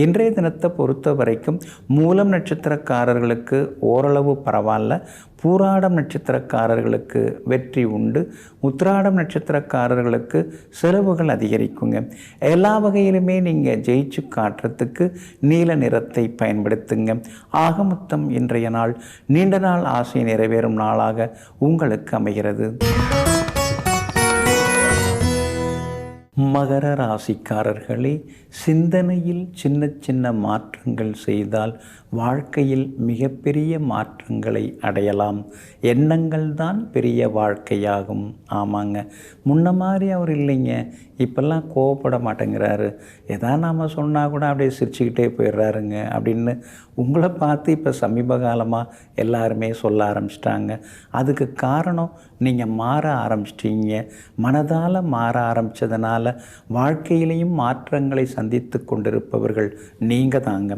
இன்றைய தினத்தை பொறுத்த வரைக்கும் மூலம் நட்சத்திரக்காரர்களுக்கு ஓரளவு பரவாயில்ல. பூராடம் நட்சத்திரக்காரர்களுக்கு வெற்றி உண்டு. உத்திராடம் நட்சத்திரக்காரர்களுக்கு செலவுகள் அதிகரிக்குங்க. எல்லா வகையிலுமே நீங்கள் ஜெயிச்சு காட்டுறதுக்கு நீல நிறத்தை பயன்படுத்துங்க. ஆக மொத்தம் இன்றைய நாள் நீண்ட நாள் ஆசை நிறைவேறும் நாளாக உங்களுக்கு அமைகிறது. மகர ராசிக்காரர்களே, சிந்தனையில் சின்ன சின்ன மாற்றங்கள் செய்தால் வாழ்க்கையில் மிகப்பெரிய மாற்றங்களை அடையலாம். எண்ணங்கள் தான் பெரிய வாழ்க்கையாகும். ஆமாங்க, முன்ன மாதிரி அவர் இல்லைங்க. இப்போல்லாம் கோவப்பட மாட்டேங்கிறாரு, எதாவது நாம் சொன்னால் கூட அப்படியே சிரிச்சுக்கிட்டே போயிடுறாருங்க அப்படின்னு உங்களை பார்த்து இப்போ சமீப காலமாக எல்லாருமே சொல்ல ஆரம்பிச்சிட்டாங்க. அதுக்கு காரணம் நீங்கள் மாற ஆரம்பிச்சிட்டீங்க. மனதால் மாற ஆரம்பித்ததுனால வாழ்க்கையிலையும் மாற்றங்களை சந்தித்து கொண்டிருப்பவர்கள் நீங்கள் தாங்க.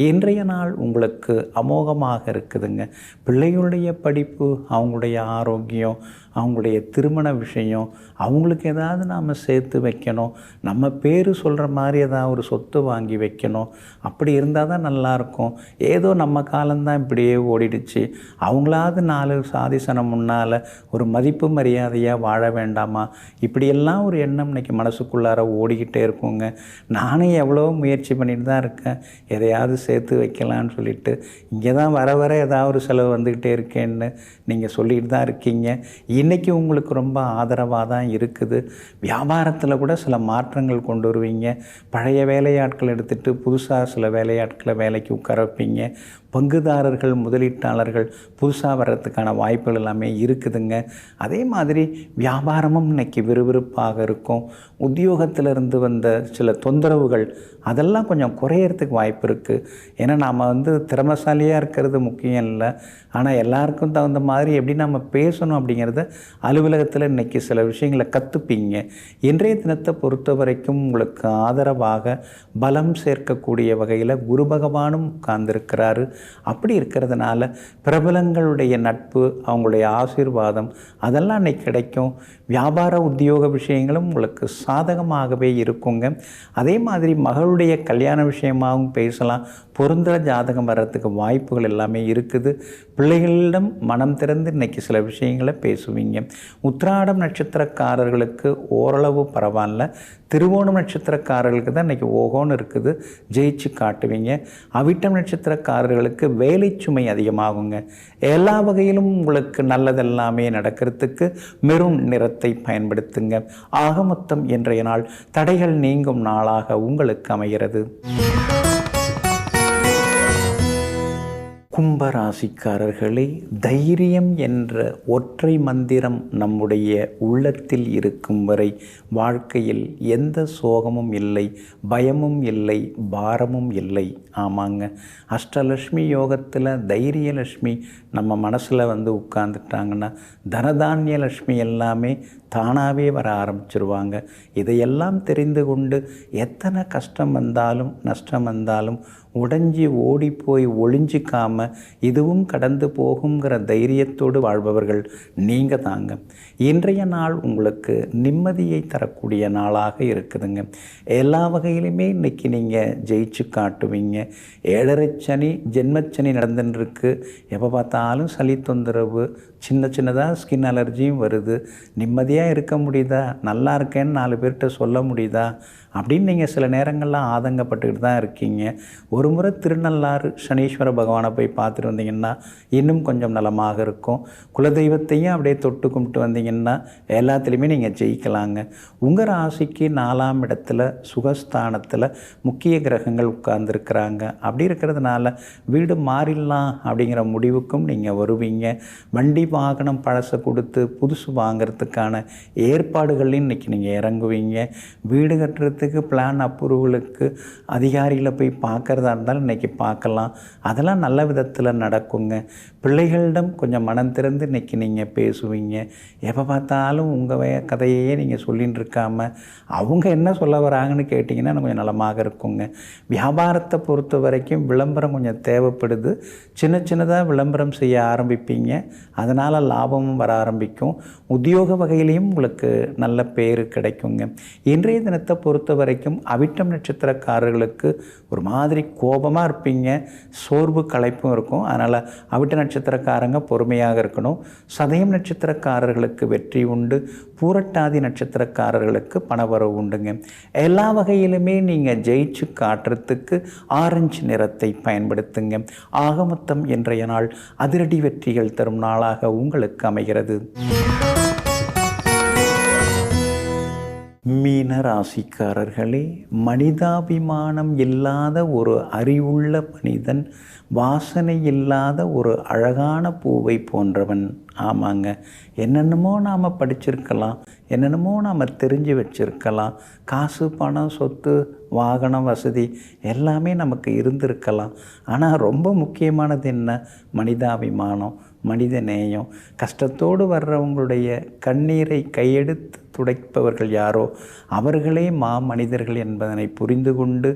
இன்றைய நாள் உங்களுக்கு அமோகமாக இருக்குதுங்க. பிள்ளைகளுடைய படிப்பு, அவங்களுடைய ஆரோக்கியம், அவங்களுடைய திருமண விஷயம், அவங்களுக்கு ஏதாவது நாம் சேர்த்து வைக்கணும், நம்ம பேர் சொல்கிற மாதிரி ஏதாவது ஒரு சொத்து வாங்கி வைக்கணும். அப்படி இருந்தால் தான் நல்லாயிருக்கும். ஏதோ நம்ம காலம்தான் இப்படியே ஓடிடுச்சு, அவங்களாவது 4 சாதிசனம் முன்னால் ஒரு மதிப்பு மரியாதையாக வாழ வேண்டாமா, இப்படியெல்லாம் ஒரு எண்ணம் இன்றைக்கி மனசுக்குள்ளார ஓடிக்கிட்டே இருக்குங்க. நானும் எவ்வளோ முயற்சி பண்ணிட்டு தான் இருக்கேன், எதையாவது சேர்த்து வைக்கலான்னு சொல்லிட்டு. இங்கே தான் வர வர ஏதாவது ஒரு செலவு வந்துக்கிட்டே இருக்கேன்னு நீங்கள் சொல்லிட்டு தான் இருக்கீங்க. இன்றைக்கி உங்களுக்கு ரொம்ப ஆதரவாக தான் இருக்குது. வியாபாரத்தில் கூட சில மாற்றங்கள் கொண்டு வருவீங்க. பழைய வேலையாட்கள் எடுத்துகிட்டு புதுசாக சில வேலையாட்களை வேலைக்கு உட்கார வைப்பீங்க. பங்குதாரர்கள், முதலீட்டாளர்கள் புதுசாக வர்றதுக்கான வாய்ப்புகள் எல்லாமே இருக்குதுங்க. அதே மாதிரி வியாபாரமும் இன்றைக்கி விறுவிறுப்பாக இருக்கும். உத்தியோகத்திலிருந்து வந்த சில தொந்தரவுகள் அதெல்லாம் கொஞ்சம் குறையறதுக்கு வாய்ப்பு இருக்குது. ஏன்னா நாம் திறமைசாலியாக இருக்கிறது முக்கியம் இல்லை, ஆனால் எல்லாருக்கும் தகுந்த மாதிரி எப்படி நம்ம பேசணும் அப்படிங்கிறத அலுவலகத்தில் இன்றைக்கி சில விஷயங்களை கற்றுப்பீங்க. இன்றைய தினத்தை பொறுத்த வரைக்கும் உங்களுக்கு ஆதரவாக பலம் சேர்க்கக்கூடிய வகையில் குரு பகவானும் உட்கார்ந்துருக்கிறாரு. அப்படி இருக்கிறதுனால பிரபலங்களுடைய நட்பு, அவங்களுடைய ஆசீர்வாதம் அதெல்லாம் இன்றைக்கி கிடைக்கும். வியாபார உத்தியோக விஷயங்களும் உங்களுக்கு சாதகமாகவே இருக்குங்க. அதே மாதிரி மகளுடைய கல்யாண விஷயமாகவும் பேசலாம். பொருந்துகிற ஜாதகம் வர்றதுக்கு வாய்ப்புகள் எல்லாமே இருக்குது. பிள்ளைகளிடம் மனம் திறந்து இன்றைக்கி சில விஷயங்களை பேசுவீங்க. உத்திராடம் நட்சத்திரக்காரர்களுக்கு ஓரளவு பரவாயில்ல. திருவோணம் நட்சத்திரக்காரர்களுக்கு தான் இன்றைக்கி ஓகோன்னு இருக்குது, ஜெயிச்சு காட்டுவீங்க. அவிட்டம் நட்சத்திரக்காரர்களுக்கு வேலை சுமை அதிகமாகுங்க. எல்லா வகையிலும் உங்களுக்கு நல்லதெல்லாமே நடக்கிறதுக்கு மெரூன் நிறத்தை பயன்படுத்துங்க. ஆக மொத்தம் இன்றைய நாள் தடைகள் நீங்கும் நாளாக உங்களுக்கு அமைகிறது. கும்பராசிக்காரர்களே, தைரியம் என்ற ஒற்றை மந்திரம் நம்முடைய உள்ளத்தில் இருக்கும் வரை வாழ்க்கையில் எந்த சோகமும் இல்லை, பயமும் இல்லை, பாரமும் இல்லை. ஆமாங்க, அஷ்டலட்சுமி யோகத்தில் தைரியலட்சுமி நம்ம மனசில் உட்கார்ந்துட்டாங்கன்னா தனதானிய லட்சுமி எல்லாமே தானாகவே வர ஆரம்பிச்சிருவாங்க. இதையெல்லாம் தெரிந்து கொண்டு எத்தனை கஷ்டம் வந்தாலும் நஷ்டம் வந்தாலும் உடைஞ்சி ஓடி போய் ஒளிஞ்சிக்காம இதுவும் கடந்து போகுங்கிற தைரியத்தோடு வாழ்பவர்கள் நீங்கள் தாங்க. இன்றைய நாள் உங்களுக்கு நிம்மதியை தரக்கூடிய நாளாக இருக்குதுங்க. எல்லா வகையிலுமே இன்றைக்கி நீங்கள் ஜெயிச்சு காட்டுவீங்க. 7.5 சனி, ஜென்மச்சனி நடந்துட்டுருக்கு. எப்போ பார்த்தாலும் சளி தொந்தரவு, சின்னதாக ஸ்கின் அலர்ஜியும் வருது. நிம்மதியாக இருக்க முடியுதா, நல்லா இருக்கேன்னு 4 பேர்கிட்ட சொல்ல முடியுதா அப்படின்னு நீங்கள் சில நேரங்களில் ஆதங்கப்பட்டுக்கிட்டு தான் இருக்கீங்க. ஒரு முறை திருநள்ளாறு சனீஸ்வர பகவானை போய் பார்த்துட்டு வந்தீங்கன்னா இன்னும் கொஞ்சம் நலமாக இருக்கும். குலதெய்வத்தையும் அப்படியே தொட்டு கும்பிட்டு வந்தீங்கன்னா எல்லாத்துலேயுமே நீங்கள் ஜெயிக்கலாங்க. உங்கள் ராசிக்கு 4ஆம் இடத்துல சுகஸ்தானத்தில் முக்கிய கிரகங்கள் உட்கார்ந்துருக்கிறாங்க. அப்படி இருக்கிறதுனால வீடு மாறிடலாம் அப்படிங்கிற முடிவுக்கும் நீங்கள் வருவீங்க. வண்டி வாகனம் பழசை கொடுத்து புதுசு வாங்கிறதுக்கான ஏற்பாடுகள்லையும் இன்றைக்கி நீங்கள் இறங்குவீங்க. வீடு கட்டுறதுக்கு பிளான் அப்ரூவலுக்கு அதிகாரிகளை போய் பார்க்குறதா இருந்தாலும் இன்றைக்கி பார்க்கலாம். அதெல்லாம் நல்ல விதத்தில் நடக்குங்க. பிள்ளைகளிடம் கொஞ்சம் மனம் திறந்து இன்றைக்கி நீங்கள் பேசுவீங்க. எப்போ பார்த்தாலும் உங்கள் கதையே நீங்கள் சொல்லின்னு இருக்காமல் அவங்க என்ன சொல்ல வராங்கன்னு கேட்டிங்கன்னா கொஞ்சம் நலமாக இருக்குங்க. வியாபாரத்தை பொறுத்த வரைக்கும் விளம்பரம் கொஞ்சம் தேவைப்படுது. சின்னதாக விளம்பரம் செய்ய ஆரம்பிப்பீங்க. அதனால் லாபமும் வர ஆரம்பிக்கும். உத்தியோக வகையிலையும் உங்களுக்கு நல்ல பேர் கிடைக்குங்க. இன்றைய தினத்தை பொறுத்த வரைக்கும் அவிட்டம் நட்சத்திரக்காரர்களுக்கு ஒரு மாதிரி கோபமாக இருப்பீங்க, சோர்வு களைப்பும் இருக்கும். அதனால் அவிட்ட நட்சத்திரக்காரங்க பொறுமையாக இருக்கணும். சதயம் நட்சத்திரக்காரர்களுக்கு வெற்றி உண்டு. பூரட்டாதி நட்சத்திரக்காரர்களுக்கு பணவரவு உண்டுங்க. எல்லா வகையிலுமே நீங்கள் ஜெயிச்சு காட்டுறதுக்கு ஆரஞ்சு நிறத்தை பயன்படுத்துங்க. ஆக மொத்தம் இன்றைய நாள் அதிரடி வெற்றிகள் தரும் நாளாக உங்களுக்கு அமைகிறது. மீன ராசிக்காரர்களே, மனிதாபிமானம் இல்லாத ஒரு அறிவுள்ள மனிதன் வாசனை இல்லாத ஒரு அழகான பூவை போன்றவன். ஆமாங்க, என்னென்னமோ நாம் படிச்சிருக்கலாம், என்னென்னமோ நாம் தெரிஞ்சு வச்சிருக்கலாம், காசு பணம் சொத்து வாகனம் வசதி எல்லாமே நமக்கு இருந்திருக்கலாம். ஆனால் ரொம்ப முக்கியமானது என்ன? மனிதாபிமானம், மனித நேயம். கஷ்டத்தோடு வர்றவங்களுடைய கண்ணீரை கையெடுத்து துடைப்பவர்கள் யாரோ அவர்களே மனிதர்கள் என்பதனை புரிந்து கொண்டு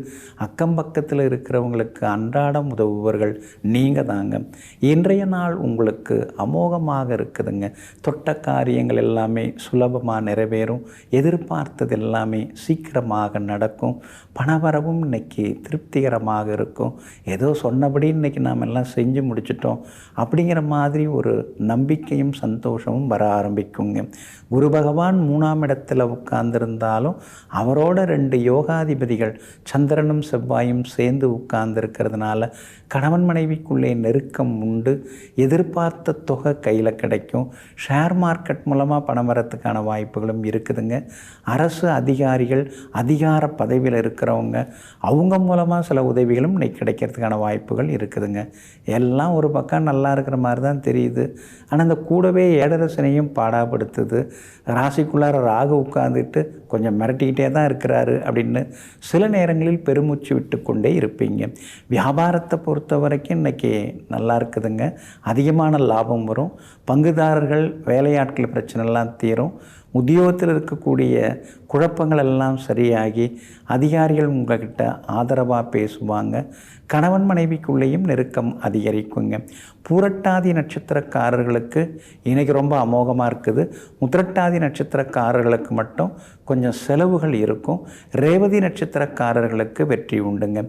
அக்கம் பக்கத்தில் இருக்கிறவங்களுக்கு அன்றாடம் உதவுபவர்கள் நீங்கள் தாங்க. இன்றைய நாள் உங்களுக்கு அமோகமாக இருக்குதுங்க. தொட்ட காரியங்கள் எல்லாமே சுலபமாக நிறைவேறும். எதிர்பார்த்தது எல்லாமே சீக்கிரமாக நடக்கும். பணவரவும் இன்னைக்கு திருப்திகரமாக இருக்கும். ஏதோ சொன்னபடி இன்றைக்கி நாம் எல்லாம் செஞ்சு முடிச்சிட்டோம் அப்படிங்கிற மாதிரி ஒரு நம்பிக்கையும் சந்தோஷமும் வர ஆரம்பிக்குங்க. குரு பகவான் 3ஆம் இடத்துல உட்கார்ந்திருந்தாலும் அவரோட 2 யோகாதிபதிகள் சந்திரனும் செவ்வாயும் சேர்ந்து உட்கார்ந்துருக்கிறதுனால கணவன் மனைவிக்குள்ளே நெருக்கம் உண்டு. எதிர்பார்த்த தொகை கையில் கிடைக்கும். ஷேர் மார்க்கெட் மூலமாக பணம் வரத்துக்கான வாய்ப்புகளும் இருக்குதுங்க. அரசு அதிகாரிகள் அதிகார பதவியில் இருக்கிறவங்க அவங்க மூலமாக சில உதவிகளும் இன்னைக்கு கிடைக்கிறதுக்கான வாய்ப்புகள் இருக்குதுங்க. எல்லாம் ஒரு பக்கம் நல்லா இருக்கிற மாதிரி தான் தெரியுது. ஆனால் அந்த கூடவே ஏழரசனையும் பாடாப்படுத்துது. ராசிக்குள்ளார ராகு உட்கார்ந்துட்டு கொஞ்சம் மிரட்டிக்கிட்டே தான் இருக்கிறாரு அப்படின்னு சில நேரங்களில் பெருமூச்சு விட்டு கொண்டே இருப்பீங்க. வியாபாரத்தை பொறுத்த வரைக்கும் இன்றைக்கி நல்லா இருக்குதுங்க. அதிகமான லாபம் வரும். பங்குதாரர்கள் வேலையாட்கள் பிரச்சனைலாம் தீரும். உத்தியோகத்தில் இருக்கக்கூடிய குழப்பங்கள் எல்லாம் சரியாகி அதிகாரிகள் உங்கள்கிட்ட ஆதரவாக பேசுவாங்க. கணவன் மனைவிக்குள்ளேயும் நெருக்கம் அதிகரிக்குங்க. பூரட்டாதி நட்சத்திரக்காரர்களுக்கு இன்றைக்கி ரொம்ப அமோகமாக இருக்குது. உத்திரட்டாதி நட்சத்திரக்காரர்களுக்கு மட்டும் கொஞ்சம் செலவுகள் இருக்கும். ரேவதி நட்சத்திரக்காரர்களுக்கு வெற்றி உண்டுங்க.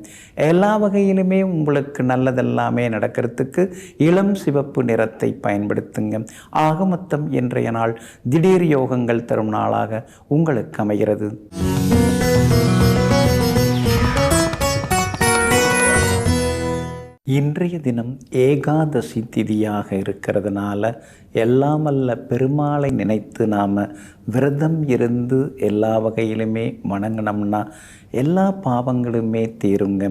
எல்லா வகையிலுமே உங்களுக்கு நல்லதெல்லாமே நடக்கிறதுக்கு இளம் சிவப்பு நிறத்தை பயன்படுத்துங்க. ஆக மொத்தம் இன்றைய நாள் திடீர் யோகங்கள் தரும் நாளாக உங்களுக்கு அமைகிறது. இன்றைய தினம் ஏகாதசி திதியாக இருக்கிறதுனால எல்லாமல்ல பெருமாளை நினைத்து நாம் விரதம் இருந்து எல்லா வகையிலுமே வணங்கினோம்னா எல்லா பாவங்களுமே தீருங்க.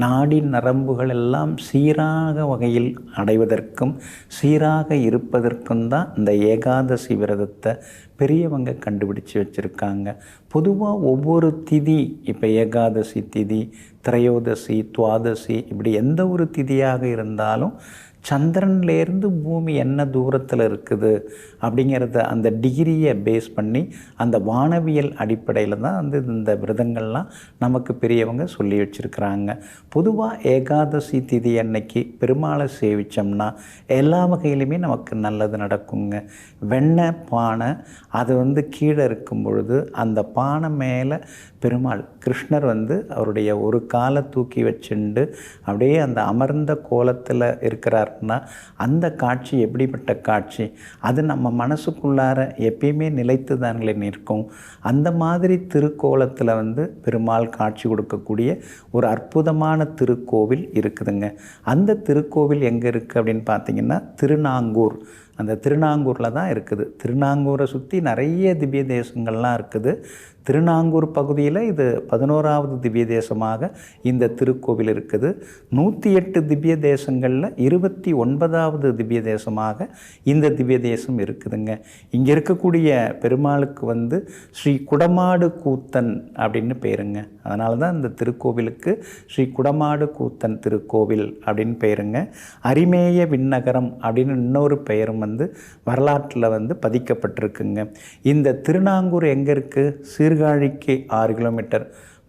நாடி நரம்புகள் எல்லாம் சீராக வகையில் அடைவதற்கும் சீராக இருப்பதற்கும் தான் இந்த ஏகாதசி விரதத்தை பெரியவங்க கண்டுபிடிச்சு வச்சுருக்காங்க. பொதுவாக ஒவ்வொரு திதி, இப்போ ஏகாதசி திதி, திரையோதசி, துவாதசி, இப்படி எந்த ஒரு திதியாக இருந்தாலும் சந்திரன்லேருந்து பூமி என்ன தூரத்தில் இருக்குது அப்படிங்கிறத அந்த டிகிரியை பேஸ் பண்ணி அந்த வானவியல் அடிப்படையில் தான் இந்த விரதங்கள்லாம் நமக்கு பெரியவங்க சொல்லி வச்சுருக்கிறாங்க. பொதுவாக ஏகாதசி திதி அன்னைக்கு பெருமாளை சேவித்தோம்னா எல்லா வகையிலுமே நமக்கு நல்லது நடக்குங்க. வெண்ணெய் பானை அது கீழே இருக்கும் பொழுது அந்த பானை மேலே பெருமாள் கிருஷ்ணர் அவருடைய ஒரு காலை தூக்கி வச்சுண்டு அப்படியே அந்த அமர்ந்த கோலத்தில் இருக்கிறார்னா அந்த காட்சி எப்படிப்பட்ட காட்சி? அது நம்ம மனசுக்குள்ளார எப்பயுமே நிலைத்து தாங்களே நிற்கும். அந்த மாதிரி திருக்கோலத்தில் பெருமாள் காட்சி கொடுக்கக்கூடிய ஒரு அற்புதமான திருக்கோவில் இருக்குதுங்க. அந்த திருக்கோவில் எங்கே இருக்குது அப்படின்னு பார்த்தீங்கன்னா திருநாங்கூர். அந்த திருநாங்கூரில் தான் இருக்குது. திருநாங்கூரை சுற்றி நிறைய திவ்ய தேசங்கள்லாம் இருக்குது. திருநாங்கூர் பகுதியில் இது 11வது திவ்ய தேசமாக இந்த திருக்கோவில் இருக்குது. 108 திவ்ய தேசங்களில் 29வது திவ்ய தேசமாக இந்த திவ்ய தேசம் இருக்குதுங்க. இங்கே இருக்கக்கூடிய பெருமாளுக்கு ஸ்ரீ குடமாடு கூத்தன் அப்படின்னு பேருங்க. அதனால தான் இந்த திருக்கோவிலுக்கு ஸ்ரீ குடமாடு கூத்தன் திருக்கோவில் அப்படின்னு பேருங்க. அரிமேய விண்ணகரம் அப்படின்னு இன்னொரு பெயரும் வரலாற்றில் பதிக்கப்பட்டிருக்குங்க. இந்த திருநாங்கூர் எங்கே இருக்குது? சீர்காழிக்கு 6 கிலோமீட்டர்,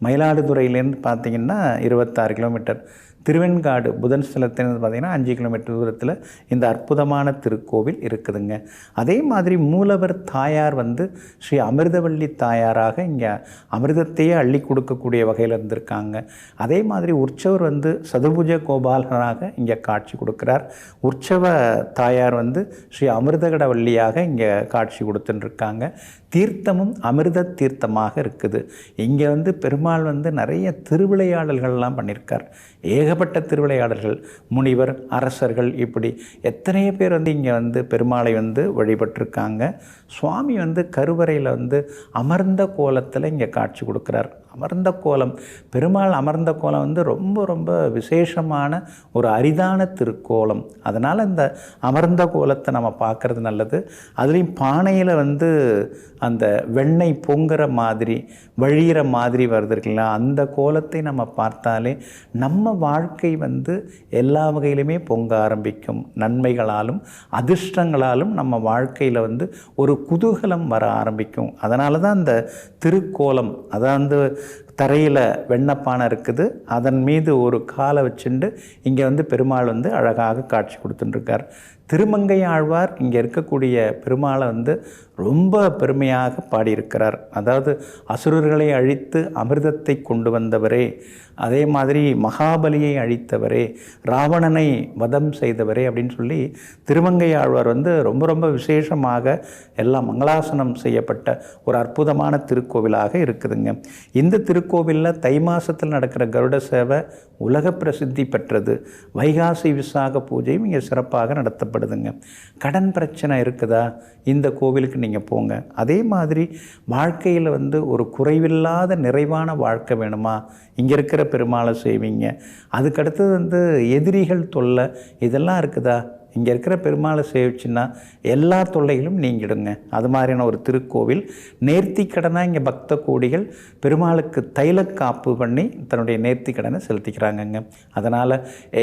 மயிலாடுதுறையிலேருந்து பார்த்திங்கன்னா 26 கிலோமீட்டர், திருவெண்காடு புதன் ஸ்தலத்திலிருந்து பார்த்திங்கன்னா 5 கிலோமீட்டர் தூரத்தில் இந்த அற்புதமான திருக்கோவில் இருக்குதுங்க. அதே மாதிரி மூலவர் தாயார் ஸ்ரீ அமிர்தவள்ளி தாயாராக இங்கே அமிர்தத்தையே அள்ளி கொடுக்கக்கூடிய வகையில் இருந்திருக்காங்க. அதே மாதிரி உற்சவர் சதுர்புஜ கோபாலனாக இங்கே காட்சி கொடுக்குறார். உற்சவ தாயார் ஸ்ரீ அமிர்தகடவள்ளியாக இங்கே காட்சி கொடுத்துட்டுருக்காங்க. தீர்த்தமும் அமிர்த தீர்த்தமாக இருக்குது. இங்கே பெருமாள் நிறைய திருவிளையாடல்கள்லாம் பண்ணியிருக்கார். ஏகப்பட்ட திருவிளையாடல்கள், முனிவர், அரசர்கள், இப்படி எத்தனையோ பேர் இங்கே பெருமாளை வழிபட்டிருக்காங்க. சுவாமி கருவறையில் அமர்ந்த கோலத்தில் இங்கே காட்சி கொடுக்குறார். அமர்ந்த கோலம், பெருமாள் அமர்ந்த கோலம் ரொம்ப ரொம்ப விசேஷமான ஒரு அரிதான திருக்கோலம். அதனால் இந்த அமர்ந்த கோலத்தை நம்ம பார்க்குறது நல்லது. அதுலேயும் பானையில் அந்த வெண்ணெய் பொங்குற மாதிரி வழிகிற மாதிரி வருது இருக்குங்களா, அந்த கோலத்தை நம்ம பார்த்தாலே நம்ம வாழ்க்கை எல்லா வகையிலுமே பொங்க ஆரம்பிக்கும். நன்மைகளாலும் அதிர்ஷ்டங்களாலும் நம்ம வாழ்க்கையில் ஒரு குதூகலம் வர ஆரம்பிக்கும். அதனால தான் அந்த திருக்கோலம், அதாவது தரையில் வெண்ணப்பானை இருக்குது, அதன் மீது ஒரு காலை வச்சுண்டு இங்கே பெருமாள் அழகாக காட்சி கொடுத்துட்டுருக்கார். திருமங்கை ஆழ்வார் இங்கே இருக்கக்கூடிய பெருமாளை ரொம்ப பெருமையாக பாடியிருக்கிறார். அதாவது அசுரர்களை அழித்து அமிர்தத்தை கொண்டு வந்தவரே, அதே மாதிரி மகாபலியை அழித்தவரே, ராவணனை வதம் செய்தவரே அப்படின்னு சொல்லி திருமங்கை ஆழ்வார் ரொம்ப ரொம்ப விசேஷமாக எல்லாம் மங்களாசனம் செய்யப்பட்ட ஒரு அற்புதமான திருக்கோவிலாக இருக்குதுங்க. இந்த திருக்கோவிலில் தை மாதத்தில் நடக்கிற கருட சேவை உலக பிரசித்தி பெற்றது. வைகாசி விசாக பூஜையும் இங்கே சிறப்பாக நடத்தப்படுதுங்க. கடன் பிரச்சனை இருக்குதா, இந்த கோவிலுக்கு நீங்கள் போங்க. அதே மாதிரி வாழ்க்கையில் ஒரு குறைவில்லாத நிறைவான வாழ்க்கை வேணுமா, இங்கே இருக்கிற பெருமாளை செய்வீங்க. அதுக்கடுத்தது எதிரிகள் தொல்லை இதெல்லாம் இருக்குதா, இங்கே இருக்கிற பெருமாளை சேவிச்சுன்னா எல்லா தொல்லைகளும் நீங்கிடுங்க. அது மாதிரியான ஒரு திருக்கோவில். நேர்த்திக்கடனாக இங்கே பக்த கோடிகள் பெருமாளுக்கு தைலக்காப்பு பண்ணி தன்னுடைய நேர்த்திக்கடனை செலுத்திக்கிறாங்கங்க. அதனால்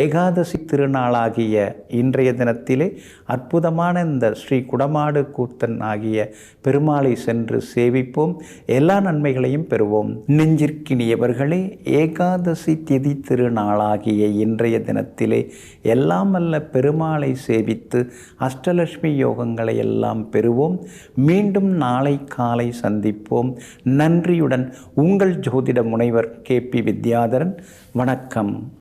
ஏகாதசி திருநாளாகிய இன்றைய தினத்திலே அற்புதமான இந்த ஸ்ரீ குடமாடு கூத்தன் ஆகிய பெருமாளை சென்று சேவிப்போம், எல்லா நன்மைகளையும் பெறுவோம். நெஞ்சிற்கினியவர்களே, ஏகாதசி திதி திருநாளாகிய இன்றைய தினத்திலே எல்லாம் அல்ல பெருமாளை சேவித்து அஷ்டலட்சுமி யோகங்களை எல்லாம் பெறுவோம். மீண்டும் நாளை காலை சந்திப்போம். நன்றியுடன் உங்கள் ஜோதிட முனைவர் KP வித்யாதரன். வணக்கம்.